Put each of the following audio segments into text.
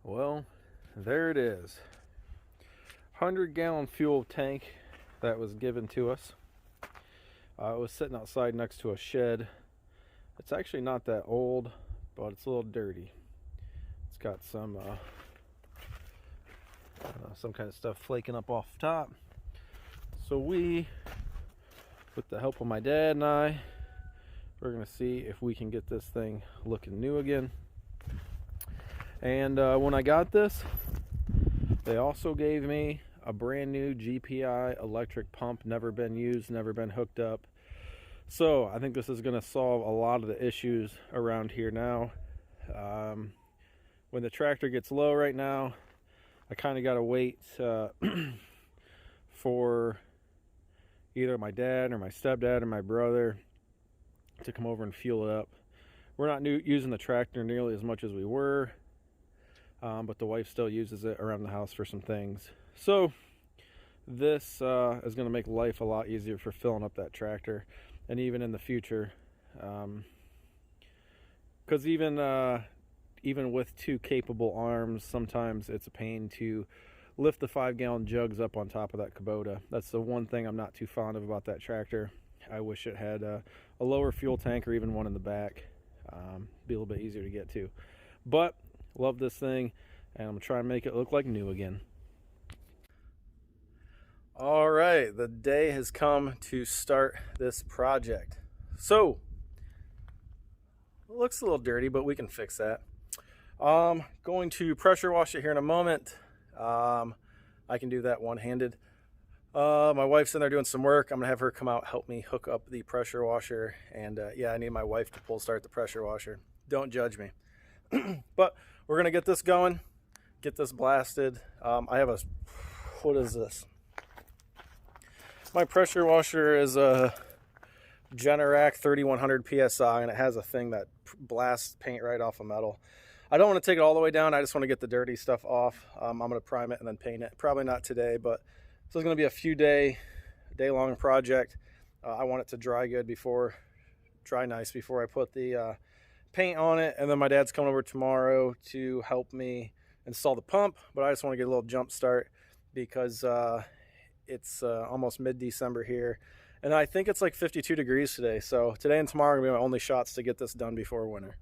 Well, there it is. 100-gallon fuel tank that was given to us. It was sitting outside next to a shed. It's actually not that old, but it's a little dirty. It's got some kind of stuff flaking up off the top. So we, with the help of my dad and I, we're going to see if we can get this thing looking new again. And when I got this, they also gave me a brand new GPI electric pump, never been used, never been hooked up. So I think this is going to solve a lot of the issues around here now. When the tractor gets low right now, I kind of got to wait for either my dad or my stepdad or my brother to come over and fuel it up. We're not using the tractor nearly as much as we were, but the wife still uses it around the house for some things. So this is going to make life a lot easier for filling up that tractor, and even in the future, because even with two capable arms, sometimes it's a pain to lift the 5-gallon jugs up on top of that Kubota. That's the one thing I'm not too fond of about that tractor. I wish it had a lower fuel tank or even one in the back. Be a little bit easier to get to. But love this thing, and I'm gonna try and make it look like new again. All right, the day has come to start this project. So it looks a little dirty, but we can fix that. Going to pressure wash it here in a moment. I can do that one-handed. My wife's in there doing some work. I'm gonna have her come out, help me hook up the pressure washer. And yeah, I need my wife to pull start the pressure washer. Don't judge me. But we're gonna get this going, get this blasted. I have what is this? My pressure washer is a Generac 3100 PSI, and it has a thing that blasts paint right off of metal. I don't want to take it all the way down. I just want to get the dirty stuff off. I'm going to prime it and then paint it. Probably not today, but this is going to be a day-long project. I want it to dry nice before I put the paint on it. And then my dad's coming over tomorrow to help me install the pump. But I just want to get a little jump start because it's almost mid-December here. And I think it's like 52 degrees today. So today and tomorrow are going to be my only shots to get this done before winter.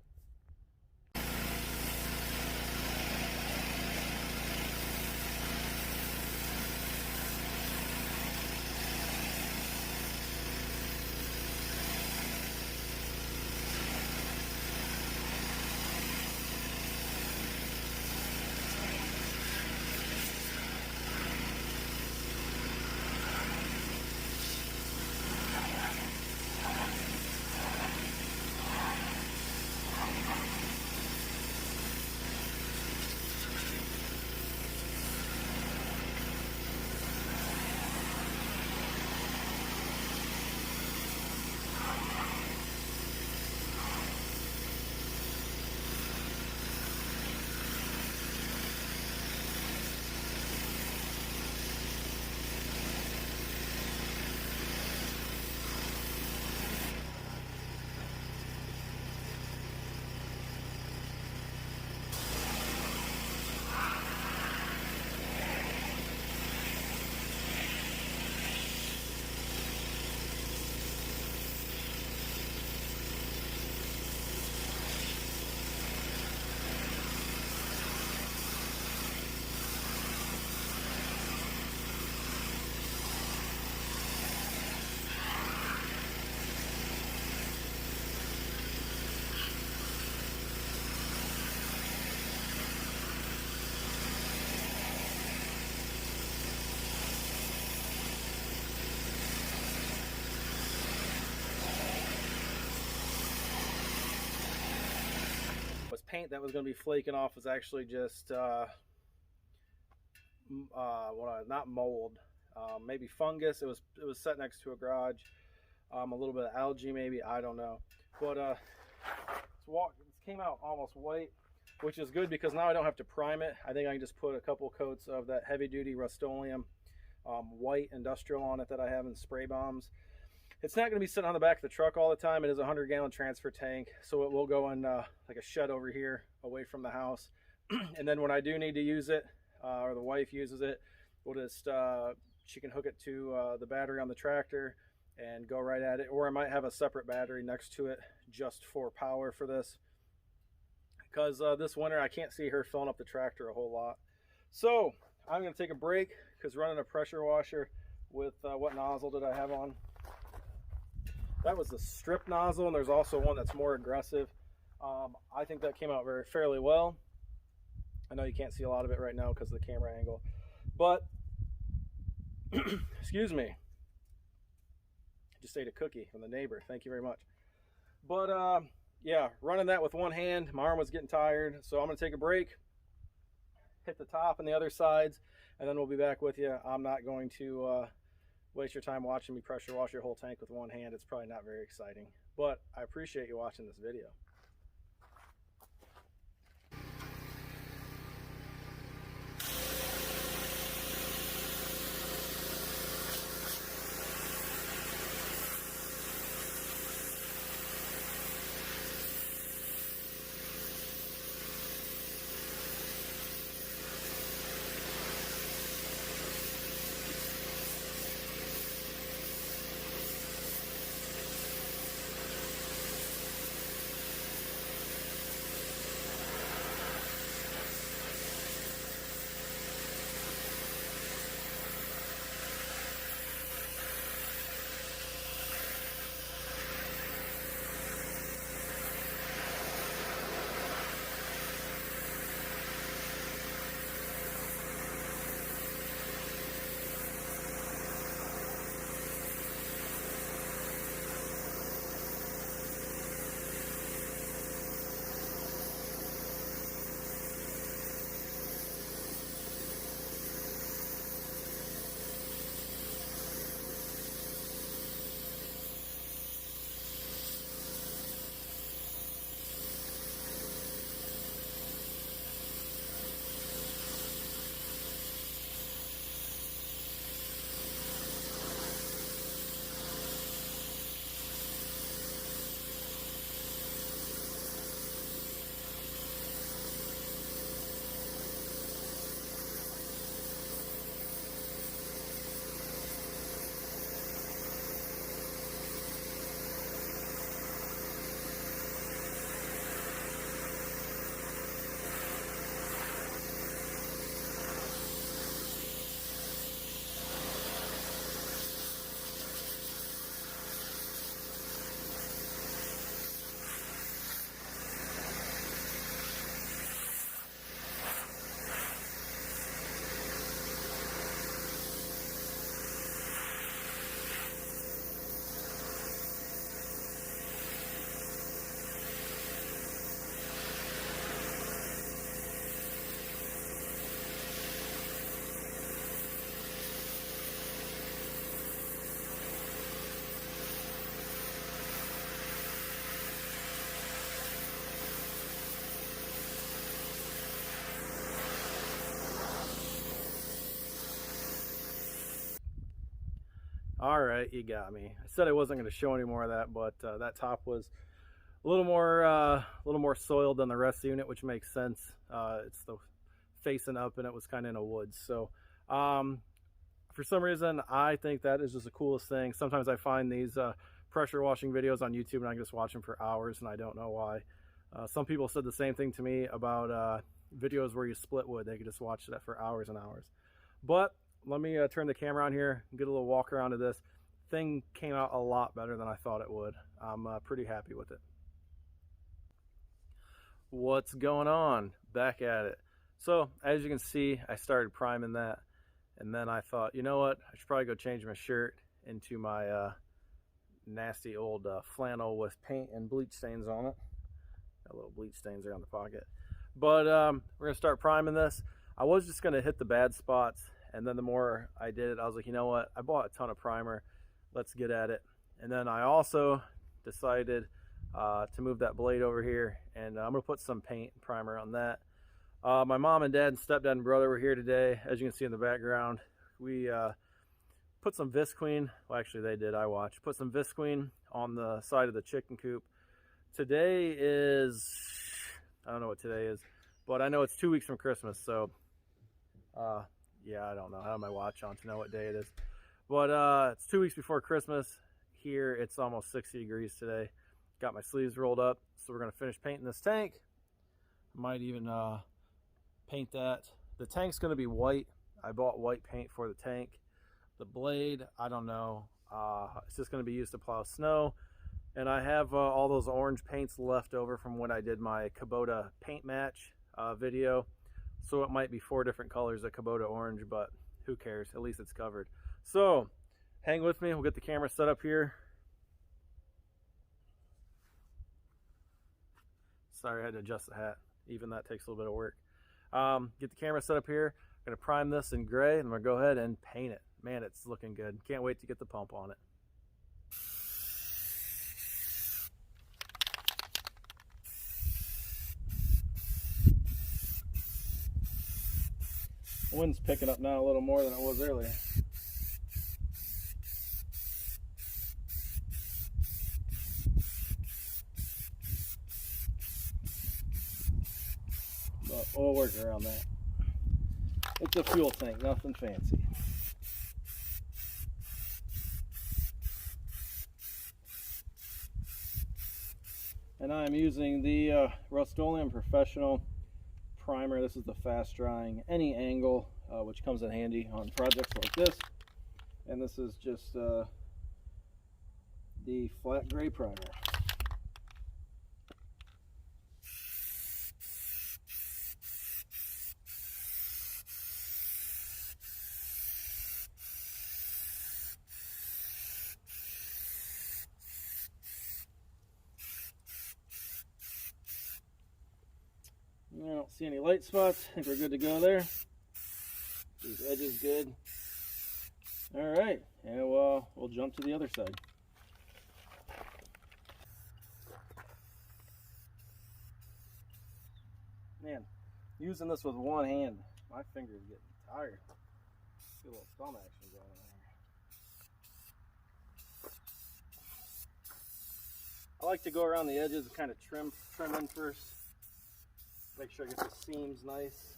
Paint that was going to be flaking off was actually just not mold, maybe fungus. It was set next to a garage. A little bit of algae, maybe, I don't know. But it came out almost white, which is good because now I don't have to prime it. I think I can just put a couple coats of that heavy duty Rust-Oleum white industrial on it that I have in spray bombs. It's not going to be sitting on the back of the truck all the time. It is a 100-gallon transfer tank, so it will go in like a shed over here away from the house. And then when I do need to use it, or the wife uses it, we'll just she can hook it to the battery on the tractor and go right at it. Or I might have a separate battery next to it just for power for this, because this winter I can't see her filling up the tractor a whole lot. So I'm going to take a break because running a pressure washer with what nozzle did I have on? That was the strip nozzle, and there's also one that's more aggressive. I think that came out fairly well. I know you can't see a lot of it right now because of the camera angle, but excuse me, I just ate a cookie from the neighbor. Thank you very much. But yeah, running that with one hand, my arm was getting tired, so I'm going to take a break, hit the top and the other sides, and then we'll be back with you. I'm not going to waste your time watching me pressure wash your whole tank with one hand. It's probably not very exciting, but I appreciate you watching this video. All right, you got me. I said I wasn't going to show any more of that, but that top was a little more soiled than the rest of the unit, which makes sense. It's the facing up, and it was kind of in a woods. So for some reason, I think that is just the coolest thing. Sometimes I find these pressure washing videos on YouTube, and I can just watch them for hours, and I don't know why. Some people said the same thing to me about videos where you split wood. They could just watch that for hours and hours. But let me turn the camera on here and get a little walk around of this. Thing came out a lot better than I thought it would. I'm pretty happy with it. What's going on? Back at it. So as you can see, I started priming that, and then I thought, you know what, I should probably go change my shirt into my nasty old flannel with paint and bleach stains on it. Got little bleach stains there on the pocket. But we're gonna start priming this. I was just gonna hit the bad spots, and then the more I did it, I was like, you know what, I bought a ton of primer, let's get at it. And then I also decided to move that blade over here, and I'm gonna put some paint and primer on that. My mom and dad and stepdad and brother were here today. As you can see in the background, we put some Visqueen, well actually they did, I watched, put some Visqueen on the side of the chicken coop. Today is, I don't know what today is, But I know it's 2 weeks from Christmas, so yeah, I don't know. I have my watch on to know what day it is. But it's 2 weeks before Christmas. Here it's almost 60 degrees today. Got my sleeves rolled up, so we're gonna finish painting this tank. Might even paint that. The tank's gonna be white. I bought white paint for the tank. The blade, I don't know. It's just gonna be used to plow snow. And I have all those orange paints left over from when I did my Kubota paint match video. So it might be 4 different colors of Kubota orange, but who cares? At least it's covered. So hang with me. We'll get the camera set up here. Sorry, I had to adjust the hat. Even that takes a little bit of work. Get the camera set up here. I'm going to prime this in gray, and I'm going to go ahead and paint it. Man, it's looking good. Can't wait to get the pump on it. The wind's picking up now a little more than it was earlier. But we'll work around that. It's a fuel tank, nothing fancy. And I'm using the Rust-Oleum Professional primer. This is the fast drying any angle, which comes in handy on projects like this. And this is just the flat gray primer. I don't see any light spots. I think we're good to go there. These edges good. All right, and we'll jump to the other side. Man, using this with one hand, my fingers getting tired. See a little thumb action going on here. I like to go around the edges and kind of trim in first. Make sure I get the seams nice.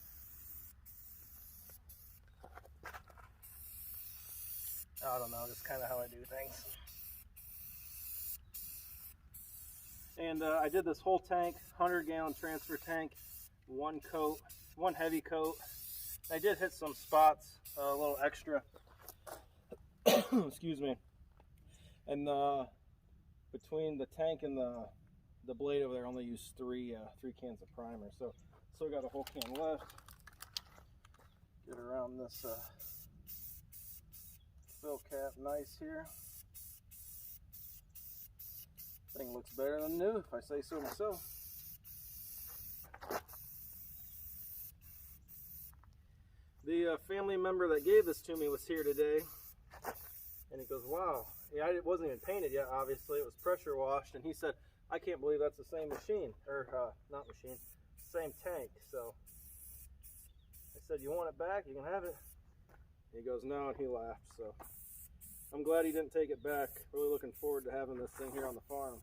I don't know, just kind of how I do things. And I did this whole tank, 100-gallon transfer tank, one coat, one heavy coat. I did hit some spots, a little extra. Excuse me. And between the tank and the blade over there, I only used three cans of primer. So still got a whole can left. Get around this fill cap nice here. Thing looks better than new, if I say so myself. The family member that gave this to me was here today, and he goes, wow, yeah, it wasn't even painted yet, obviously. It was pressure washed, and he said, I can't believe that's the same machine, or not machine, same tank. So I said, you want it back? You can have it. He goes, no, and he laughed. So I'm glad he didn't take it back. Really looking forward to having this thing here on the farm.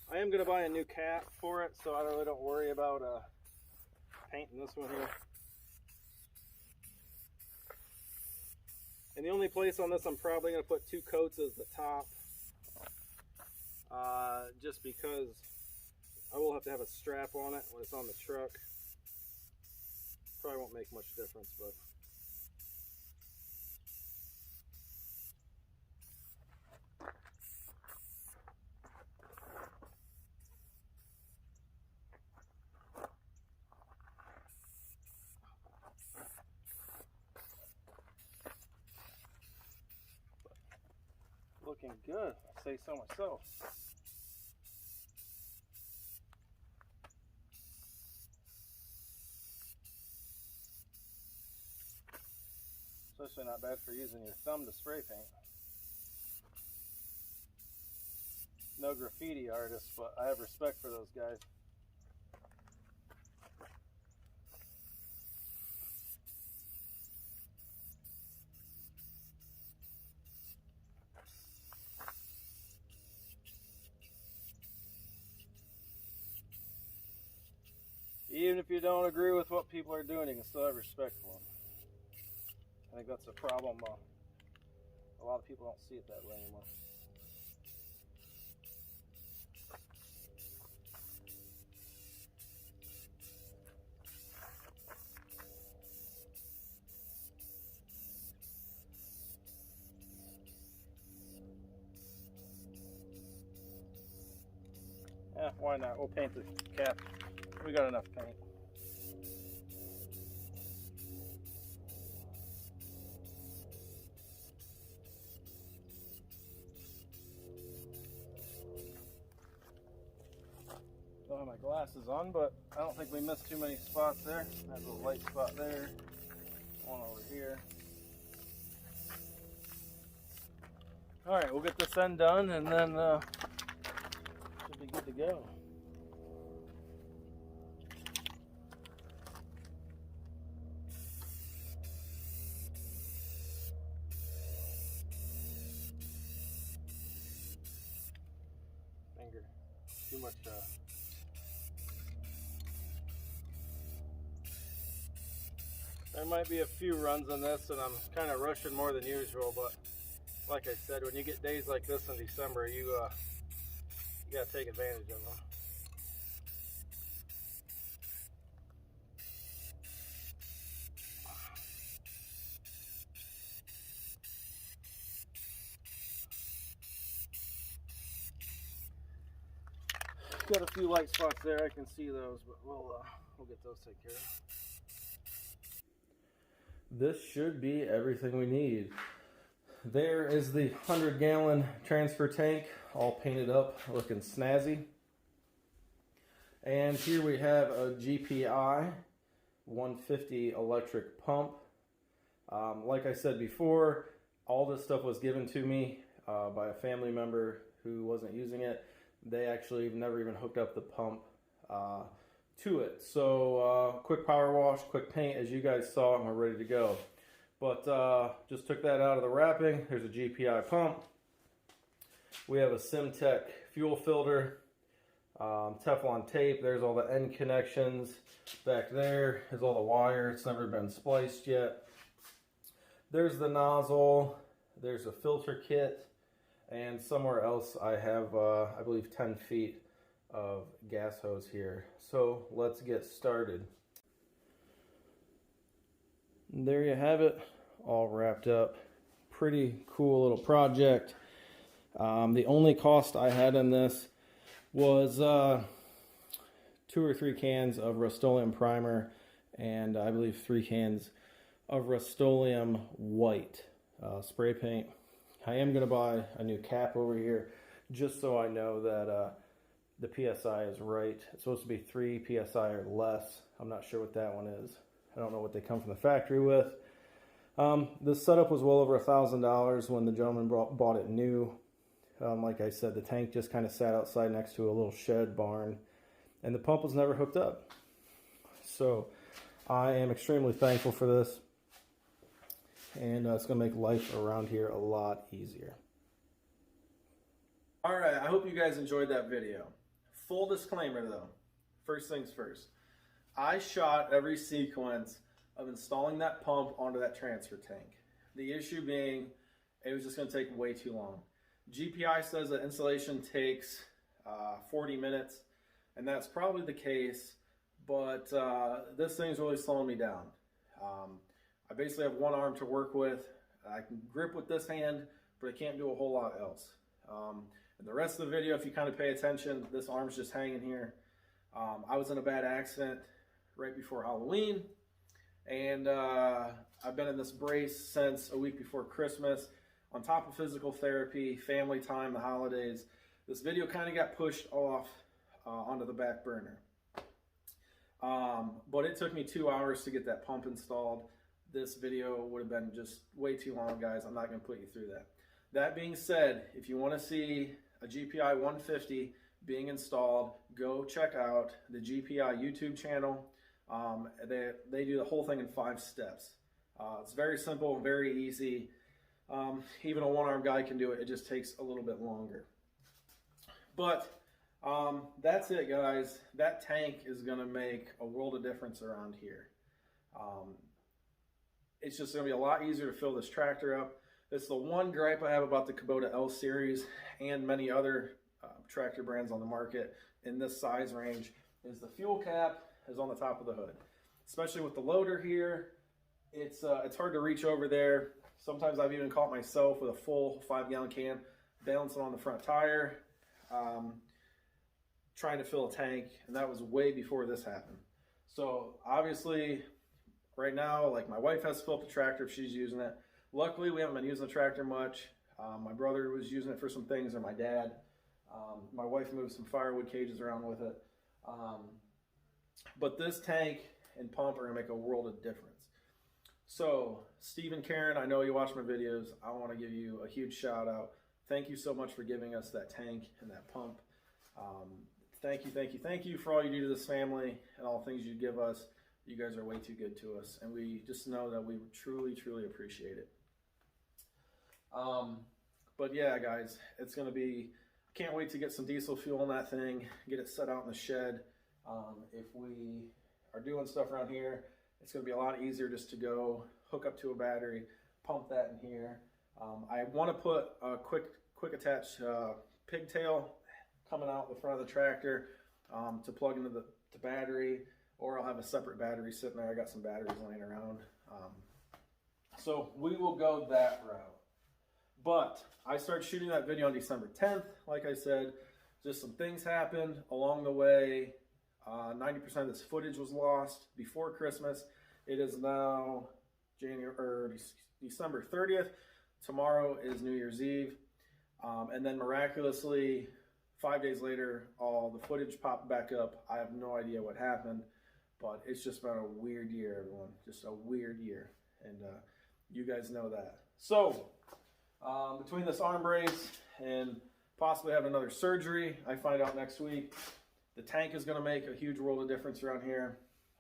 I am going to buy a new cap for it, so I really don't worry about painting this one here. And the only place on this I'm probably going to put 2 coats is the top. Just because I will have to have a strap on it when it's on the truck. Probably won't make much difference, but looking good, I say so myself. Especially not bad for using your thumb to spray paint. No graffiti artists, but I have respect for those guys. Even if you don't agree with what people are doing, you can still have respect for them. I think that's a problem. A lot of people don't see it that way anymore. Yeah, why not? We'll paint the cap. We got enough paint. Don't have my glasses on, but I don't think we missed too many spots there. There's a light spot there. One over here. Alright, we'll get this end done and then should be good to go. Finger. Too much there might be a few runs on this and I'm kind of rushing more than usual, but like I said, when you get days like this in December, you gotta take advantage of them. Got a few light spots there, I can see those, but we'll get those taken care of. This should be everything we need. There is the 100-gallon transfer tank, all painted up, looking snazzy. And here we have a GPI 150 electric pump. Like I said before, all this stuff was given to me by a family member who wasn't using it. They actually never even hooked up the pump to it. So quick power wash, quick paint, as you guys saw, and we're ready to go. But just took that out of the wrapping. There's a GPI pump. We have a Simtech fuel filter, Teflon tape. There's all the end connections. Back there is all the wire. It's never been spliced yet. There's the nozzle. There's a filter kit. And somewhere else I have, I believe, 10 feet of gas hose here. So let's get started. There you have it, all wrapped up. Pretty cool little project. The only cost I had in this was 2 or 3 cans of Rust-Oleum primer and I believe 3 cans of Rust-Oleum white spray paint. I am going to buy a new cap over here just so I know that the PSI is right. It's supposed to be 3 PSI or less. I'm not sure what that one is. I don't know what they come from the factory with. This setup was well over $1,000 when the gentleman bought it new. Like I said, the tank just kind of sat outside next to a little shed barn, and the pump was never hooked up. So I am extremely thankful for this, and it's going to make life around here a lot easier. Alright, I hope you guys enjoyed that video. Full disclaimer though, first things first. I shot every sequence of installing that pump onto that transfer tank. The issue being, it was just going to take way too long. GPI says that installation takes 40 minutes, and that's probably the case, but this thing's really slowing me down. I basically have one arm to work with. I can grip with this hand, but I can't do a whole lot else. In the rest of the video, if you kind of pay attention, this arm's just hanging here. I was in a bad accident right before Halloween, and I've been in this brace since a week before Christmas. On top of physical therapy, family time, the holidays, this video kind of got pushed off onto the back burner. But it took me 2 hours to get that pump installed. This video would have been just way too long, guys. I'm not going to put you through that. That being said, if you want to see a GPI 150 being installed, go check out the GPI YouTube channel. They do the whole thing in 5 steps. It's very simple, very easy. Even a one-arm guy can do it. It just takes a little bit longer. But That's it, guys. That tank is going to make a world of difference around here. It's just going to be a lot easier to fill this tractor up. It's the one gripe I have about the Kubota L Series and many other tractor brands on the market in this size range is the fuel cap is on the top of the hood. Especially with the loader here, it's hard to reach over there. Sometimes I've even caught myself with a full 5-gallon can balancing on the front tire, trying to fill a tank, and that was way before this happened. So obviously right now, like, my wife has to fill up the tractor if she's using it. Luckily we haven't been using the tractor much. My brother was using it for some things, or my dad. My wife moved some firewood cages around with it. But this tank and pump are gonna make a world of difference. So Steve and Karen, I know you watch my videos. I want to give you a huge shout out. Thank you so much for giving us that tank and that pump. Thank you for all you do to this family and all the things you give us. You guys are way too good to us, and we just know that we truly appreciate it. But yeah, guys, it's gonna be, I can't wait to get some diesel fuel in that thing, get it set out in the shed. If we are doing stuff around here, it's gonna be a lot easier just to go hook up to a battery, pump that in here. I want to put a quick attach pigtail coming out the front of the tractor to plug into the battery, or I'll have a separate battery sitting there. I got some batteries laying around. So we will go that route. But I started shooting that video on December 10th. Like I said, just some things happened along the way. 90% of this footage was lost before Christmas. It is now December 30th. Tomorrow is New Year's Eve. And then miraculously, 5 days later, all the footage popped back up. I have no idea what happened, but it's just been a weird year, everyone. Just a weird year. And you guys know that. So between this arm brace and possibly having another surgery, I find out next week, the tank is going to make a huge world of difference around here.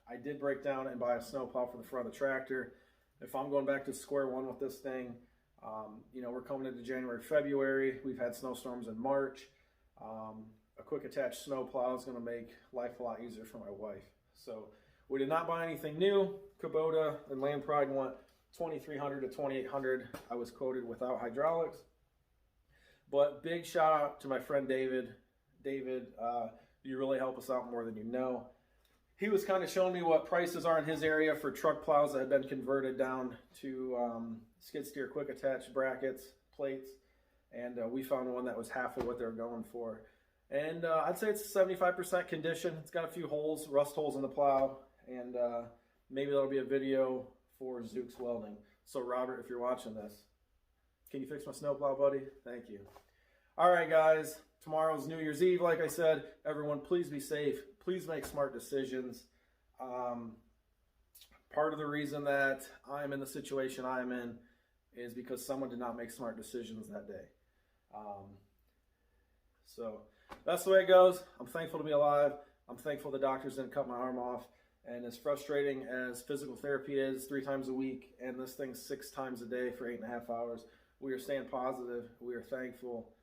I did break down and buy a snowplow for the front of the tractor. If I'm going back to square one with this thing, you know, we're coming into January, February. We've had snowstorms in March. A quick attached snowplow is going to make life a lot easier for my wife. So we did not buy anything new. Kubota and Land Pride want $2,300 to $2,800. I was quoted without hydraulics. But big shout out to my friend David. David, you really help us out more than you know. He was kind of showing me what prices are in his area for truck plows that have been converted down to skid steer quick attach brackets, plates, and we found one that was half of what they were going for. And I'd say it's 75% condition. It's got a few holes, rust holes in the plow, and maybe that'll be a video for Zook's Welding. So Robert, if you're watching this, can you fix my snowplow, buddy? Thank you. All right, guys. Tomorrow's New Year's Eve, like I said. Everyone, please be safe. Please make smart decisions. Part of the reason that I'm in the situation I'm in is because someone did not make smart decisions that day. So that's the way it goes. I'm thankful to be alive. I'm thankful the doctors didn't cut my arm off. And as frustrating as physical therapy is 3 times a week, and this thing 6 times a day for 8.5 hours, we are staying positive. We are thankful.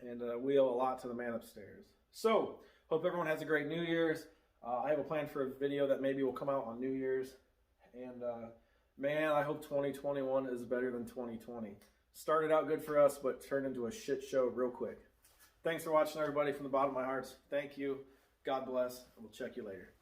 And we owe a lot to the man upstairs. So, hope everyone has a great New Year's. I have a plan for a video that maybe will come out on New Year's. And man, I hope 2021 is better than 2020. Started out good for us, but turned into a shit show real quick. Thanks for watching, everybody, from the bottom of my heart. Thank you. God bless. We'll check you later.